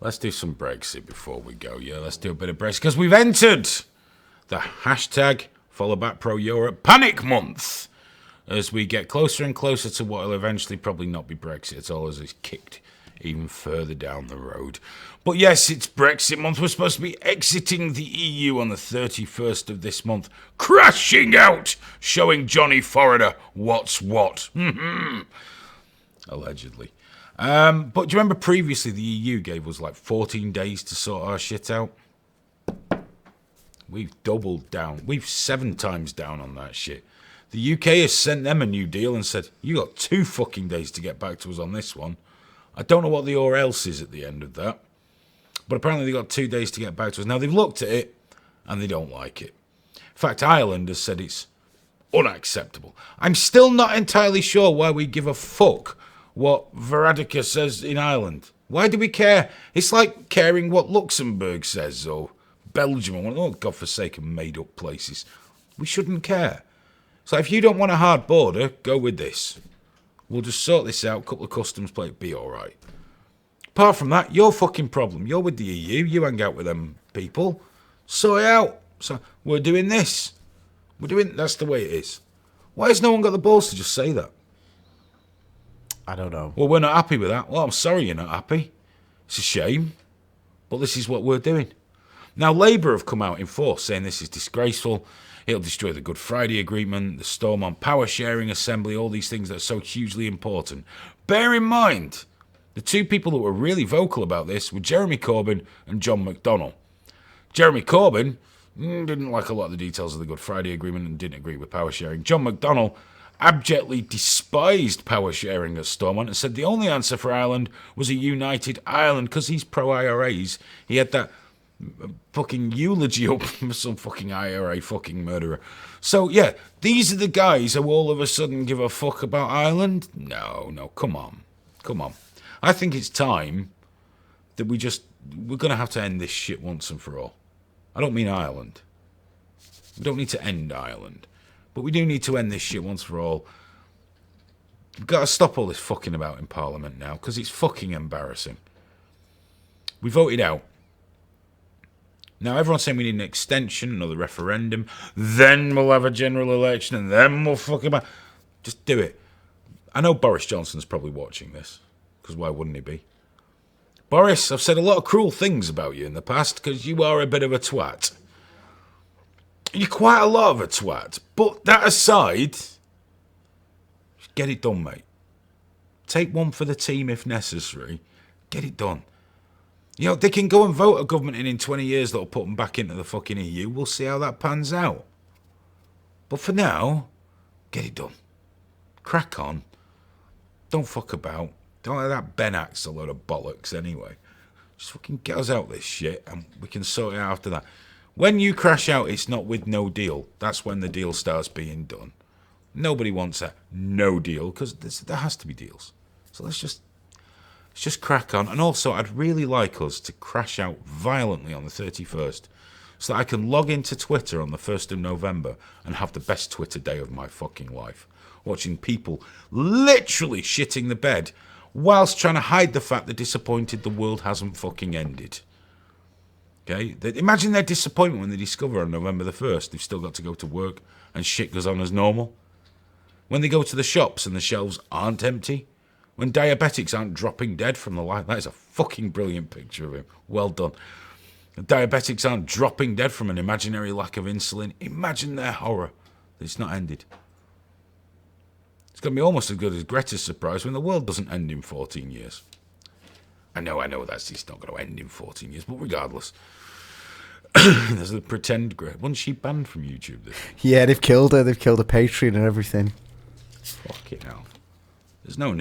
Let's do some Brexit before we go. Yeah, let's do a bit of Brexit because we've entered the hashtag Follow Back Pro Europe Panic Month as we get closer and closer to what will eventually probably not be Brexit at all, as it's kicked even further down the road. But yes, it's Brexit month. We're supposed to be exiting the EU on the 31st of this month, crashing out, showing Johnny Foreigner what's what. Allegedly. But do you remember previously the EU gave us like 14 days to sort our shit out? We've doubled down. We've 7 times down on that shit. The UK has sent them a new deal and said, you got 2 fucking days to get back to us on this one. I don't know what the or else is at the end of that. But apparently they got 2 days to get back to us. Now they've looked at it and they don't like it. In fact, Ireland has said it's unacceptable. I'm still not entirely sure why we give a fuck what Varadkar says in Ireland. Why do we care? It's like caring what Luxembourg says or Belgium or one of those godforsaken made up places. We shouldn't care. So if you don't want a hard border, go with this. We'll just sort this out, couple of customs plates, be alright. Apart from that, your fucking problem. You're with the EU, you hang out with them people. Sort it out. So we're doing this. That's the way it is. Why has no one got the balls to just say that? I don't know. Well, we're not happy with that. Well, I'm sorry you're not happy. It's a shame. But this is what we're doing. Now, Labour have come out in force saying this is disgraceful. It'll destroy the Good Friday Agreement, the Storm on Power Sharing Assembly, all these things that are so hugely important. Bear in mind, the 2 people that were really vocal about this were Jeremy Corbyn and John McDonnell. Jeremy Corbyn didn't like a lot of the details of the Good Friday Agreement and didn't agree with power sharing. John McDonnell abjectly despised power sharing at Stormont and said the only answer for Ireland was a united Ireland because he's pro-IRAs. He had that fucking eulogy up for some fucking IRA fucking murderer. So, yeah, these are the guys who all of a sudden give a fuck about Ireland? No, come on. I think it's time that we're going to have to end this shit once and for all. I don't mean Ireland. We don't need to end Ireland. But we do need to end this shit once for all. We've got to stop all this fucking about in Parliament now, because it's fucking embarrassing. We voted out. Now, everyone's saying we need an extension, another referendum, then we'll have a general election, and then we'll fuck about. Just do it. I know Boris Johnson's probably watching this, because why wouldn't he be? Boris, I've said a lot of cruel things about you in the past, because you are a bit of a twat. You're quite a lot of a twat. But that aside, just get it done, mate. Take one for the team if necessary. Get it done. You know, they can go and vote a government in 20 years that'll put them back into the fucking EU. We'll see how that pans out. But for now, get it done. Crack on. Don't fuck about. Don't let that Ben Axe a load of bollocks anyway. Just fucking get us out this shit and we can sort it out after that. When you crash out, it's not with no deal. That's when the deal starts being done. Nobody wants a no deal because there has to be deals. So let's just crack on. And also, I'd really like us to crash out violently on the 31st so that I can log into Twitter on the 1st of November and have the best Twitter day of my fucking life. Watching people literally shitting the bed whilst trying to hide the fact they're disappointed the world hasn't fucking ended. Okay? Imagine their disappointment when they discover on November the 1st they've still got to go to work and shit goes on as normal. When they go to the shops and the shelves aren't empty. When diabetics aren't dropping dead from the light. That is a fucking brilliant picture of him. Well done. Diabetics aren't dropping dead from an imaginary lack of insulin. Imagine their horror that it's not ended. It's going to be almost as good as Greta's surprise when the world doesn't end in 14 years. I know it's not going to end in 14 years, but regardless. There's a pretend Greta. Wasn't she banned from YouTube? Yeah, they've killed her. They've killed her Patreon and everything. Fucking hell. There's no